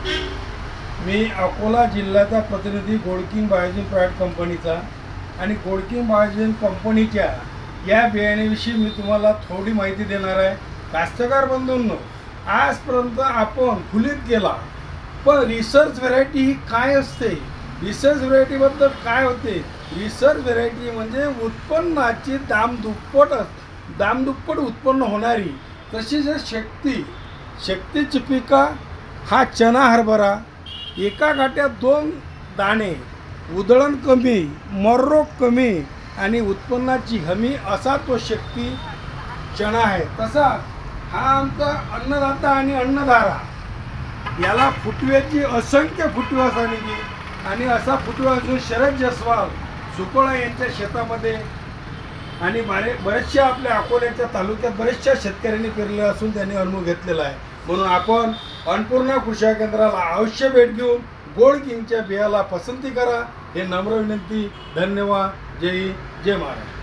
मी अकोला जिल्ह्याचा प्रतिनिधी गोल्डकिंग Biogen private कंपनीचा आणि गोल्डकिंग बायोजेन कंपनीच्या या बियाण्याविषयी मी तुम्हाला थोडी माहिती देणार आहे। कास्तकार बंधूंनो, आजपर्यंत आपण फुलीत गेला, पण रिसर्च व्हेरायटी ही काय असते, रिसर्च व्हेरायटीबद्दल काय होते। रिसर्च व्हेरायटी म्हणजे उत्पन्नाची दामदुप्पट उत्पन्न होणारी, तशीच शक्तीची पिका हा चना हरभरा, एका गाठ्यात 2 दाणे, उधळण कमी, मररोग कमी आणि उत्पन्नाची हमी असा तो शक्ती चना आहे। तसा हा आमचा अन्नदाता आणि अन्नधारा, याला फुटव्याची असंख्य फुटवे असणारी आणि असा फुटवा जो शरद जयस्वाल सुकोळा यांच्या शेतामध्ये आणि बऱ्याचशा आपल्या अकोल्याच्या तालुक्यात बऱ्याचशा शेतकऱ्यांनी पेरले असून त्यांनी अनुभव घेतलेला आहे। म्हणून आपण अन्नपूर्णा कृषी केंद्राला अवश्य भेट घेऊन गोल्डकिंगच्या बियाला पसंती करा, हे नम्र विनंती। धन्यवाद। जय हिंद, जय महाराष्ट्र।